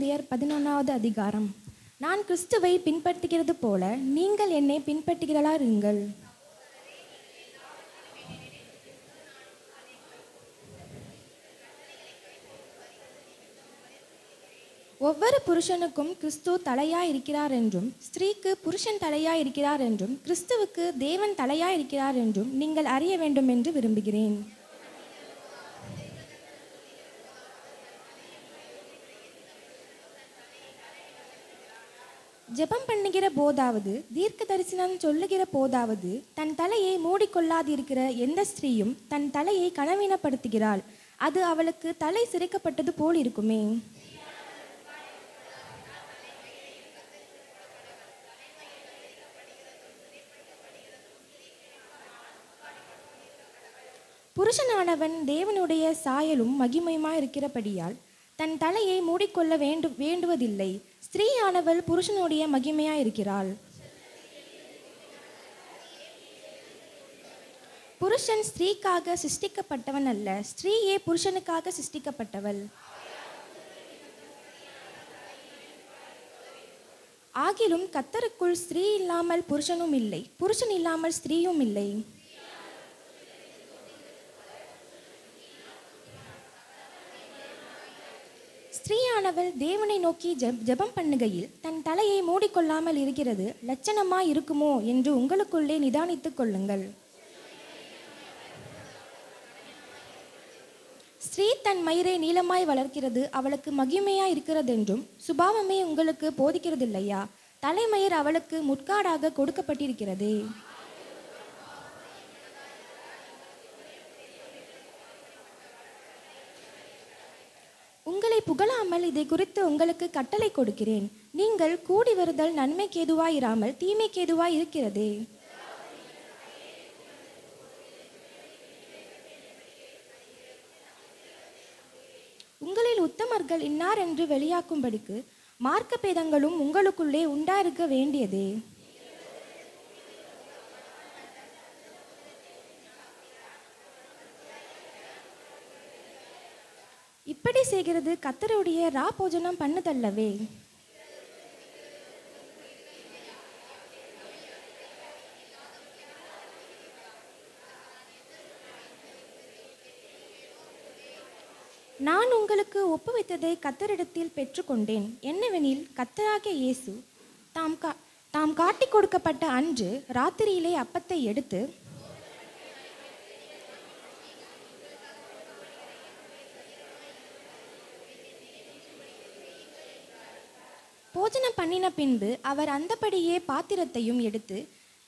கொரிந்தியர் 11வது அதிகாரம். நான் கிறிஸ்துவை பின்பற்றுகிறது போல நீங்கள் என்னை பின்பற்றுகிறார்கள். ஒவ்வொரு புருஷனுக்கும் கிறிஸ்து தலையாய் இருக்கிறார் என்றும், ஸ்திரீக்கு புருஷன் தலையாய் இருக்கிறார் என்றும், கிறிஸ்துவுக்கு தேவன் தலையாய் இருக்கிறார் என்றும் நீங்கள் அறிய வேண்டும் என்று விரும்புகிறேன். ஜெபம் பண்ணுகிற போதாவது, தீர்க்க தரிசனம் சொல்லுகிற போதாவது, தன் தலையை மூடிக்கொள்ளாதிருக்கிற எந்த ஸ்திரீயும் தன் தலையை கனவீனப்படுத்துகிறாள். அது அவளுக்கு தலை சிரைக்கப்பட்டது போல் இருக்குமே. புருஷனானவன் தேவனுடைய சாயலும் மகிமையுமாய் இருக்கிறபடியால் தன் தலையை மூடிக்கொள்ள வேண்டுவதில்லை. ஸ்திரீயானவள் புருஷனுடைய மகிமையாய் இருக்கிறாள். புருஷன் ஸ்திரீக்காக சிருஷ்டிக்கப்பட்டவன் அல்ல, ஸ்திரீயே புருஷனுக்காக சிருஷ்டிக்கப்பட்டவள். ஆகிலும் கர்த்தருக்குள் ஸ்திரீ இல்லாமல் புருஷனும் இல்லை, புருஷன் இல்லாமல் ஸ்திரீயும் இல்லை. ஸ்திரீயானவள் தேவனை நோக்கி ஜெபம் பண்ணுகையில் தன் தலையை மூடிக்கொள்ளாமல் இருக்கிறது லட்சணமாய் இருக்குமோ என்று உங்களுக்குள்ளே நிதானித்துக் கொள்ளுங்கள். ஸ்திரீ தன் மயிரை நீளமாய் வளர்க்கிறது அவளுக்கு மகிமையாய் இருக்கிறதென்றும் சுபாவமே உங்களுக்கு போதிக்கிறதில்லையா? தலைமயிர் அவளுக்கு முட்காடாக கொடுக்கப்பட்டிருக்கிறதே. உங்களை புகழாமல் இதை குறித்து உங்களுக்கு கட்டளை கொடுக்கிறேன். நீங்கள் கூடி வருதல் நன்மைக்கு ஏதுவாய் இராமல் தீமைக்கு ஏதுவாய் இருக்கிறதே. உங்களில் உத்தமர்கள் இன்னார் என்று வெளியாக்கும்படிக்கு மார்க்க பேதங்களும் உங்களுக்குள்ளே உண்டாயிருக்க வேண்டியதே. இப்படி செய்கிறது கர்த்தருடைய ராபோஜனம் பண்ணுதல்லவே. நான் உங்களுக்கு ஒப்புவித்ததை கர்த்தரிடத்தில் பெற்றுக்கொண்டேன். என்னவெனில், கர்த்தராகிய இயேசு தாம் காட்டிக் கொடுக்கப்பட்ட அன்று ராத்திரியிலே அப்பத்தை எடுத்து போஜனம் பண்ணின பின்பு அவர் அந்தபடியே பாத்திரத்தையும் எடுத்து,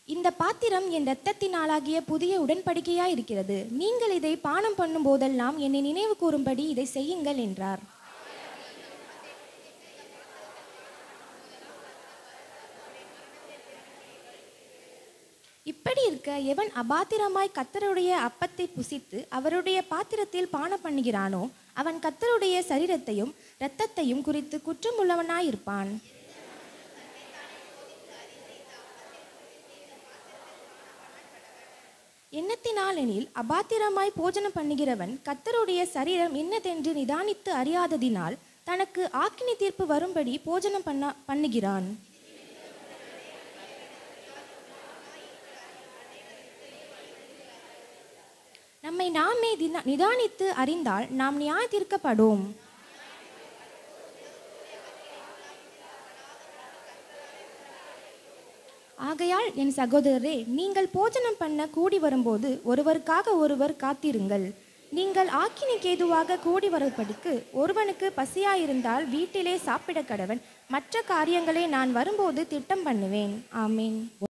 இந்த பாத்திரம் என் இரத்தத்தினாலாகிய புதிய உடன்படிக்கையாய் இருக்கிறது. நீங்கள் இதை பானம் பண்ணும் போதெல்லாம் என்னை நினைவு கூறும்படி இதை செய்யுங்கள் என்றார். இப்படி இருக்க எவன் அபாத்திரமாய் கர்த்தருடைய அப்பத்தை புசித்து அவருடைய பாத்திரத்தில் பானம் பண்ணுகிறானோ அவன் கர்த்தருடைய சரீரத்தையும் இரத்தத்தையும் குறித்து குற்றமுள்ளவனாயிருப்பான். எண்ணத்தினாலெனில் அபாத்திரமாய் போஜனம் பண்ணுகிறவன் கர்த்தருடைய சரீரம் என்னதென்று நிதானித்து அறியாததினால் தனக்கு ஆக்கினை தீர்ப்பு வரும்படி போஜனம் பண்ணுகிறான். நம்மை நாமே நிதானித்து அறிந்தால் நாம் நியாய தீர்க்கப்படும். ஆகையால் என் சகோதரரே, நீங்கள் போஜனம் பண்ண கூடி வரும்போது ஒருவருக்காக ஒருவர் காத்திருங்கள். நீங்கள் ஆக்கினைக்கு ஏதுவாக கூடி வரும்படிக்கு ஒருவனுக்கு பசியாயிருந்தால் வீட்டிலே சாப்பிட கடவன். மற்ற காரியங்களை நான் வரும்போது திட்டம் பண்ணுவேன். ஆமேன்.